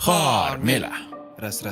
Xormela. Ras.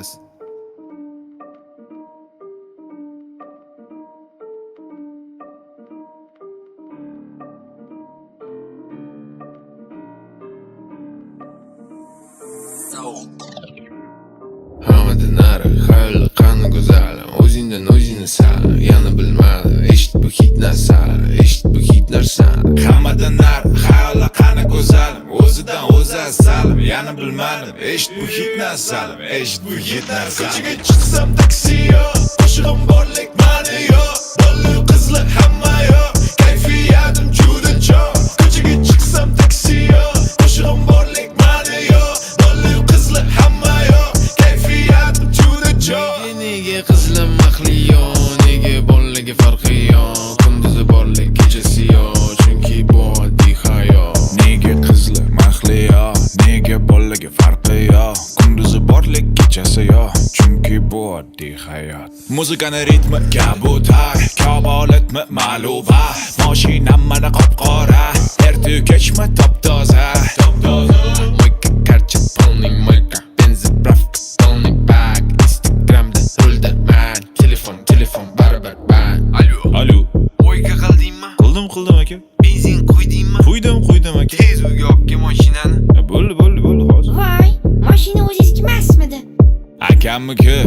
Hammadan nari xayolli qani go'zalim, o'zingdan o'zingni sal, yana bilmadim, eshit bu hit narsani, eshit bu hit narsani. Hammadan nari xayolli qani go'zalim, o'zidan o'zi asalim, yana bilmadim, eshit bu hit narsani, eshit bu hit narsani. Ko'chaga chiqsam taksi yo'q, qo'shig'im borlik mani yo'q, bola qizlar hamma yo'q, kayfiyatim juda cho'q. Ko'chaga chiqsam taksi yo'q, qo'shig'im borlik mani yo'q, bola qizlar hamma yo'q, kayfiyatim juda cho'q. Nega qizlar maxli yo'q, nega bolaga farqi yo'q, kunduzi borlik kechasi yo'q, chunki bu oddiy hayot. Nega qizlar maxli yo'q, nega bolaga farqi yo'q, kunduzi borlik kechasi yo'q, chunki bu oddiy hayot. Muzikani ritmi kabutar, kabolatmi ma'luba, mashinam mana qop-qora, erta kechmi top-toza. Mo'yka karcha polniy mo'yka, benzapravka polniy bak, Instagramda rulda man, telefon baribir ban. Alo. O'yga qildingmi? Qildim aka. Benzin quydingmi? Quydim aka. Tez uyga olib kel mashinani. Bo'ldi hozir. Voy, mashina o'zingizniki emasmidi? Akamniki.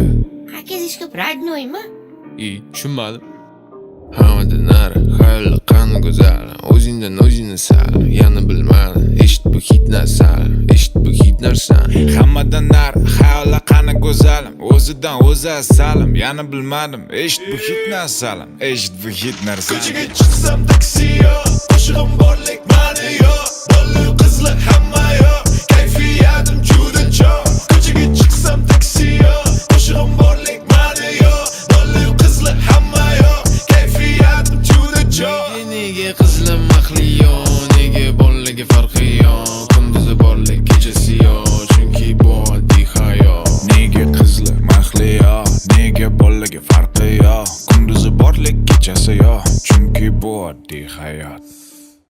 Akangiz ko'p radnoymi? Tushunmadim. Hammadan nari xayolli qani go'zalim, o'zingdan o'zingni sal, yana bilmadim, eshit bu hit narsani, eshit bu hit narsani. Hammadan nari xayolli qani go'zalim, o'zidan o'zi asalim, yana bilmadim, eshit bu hit narsalim, eshit bu hit narsani. Ko'chaga chiqsam taksi yo'q, qo'shig'im borlik mani yo'q, bola qizlar hamma yo'q, kayfiyatim juda cho'q. Ko'chaga chiqsam taksi yo'q, qo'shig'im borlik mani yo'q, bola qizlar hamma yo'q, kayfiyatim juda cho'q. Nega qizlar maxli yo'q, nega bolaga farqi yo'q, kunduzi borlik kechasi yo'q, chunki bu oddiy hayot. Nega qizlar maxli yo'q, nega bolaga farqi yo'q, kunduzi borlik kechasi yo'q, chunki bu oddiy hayot.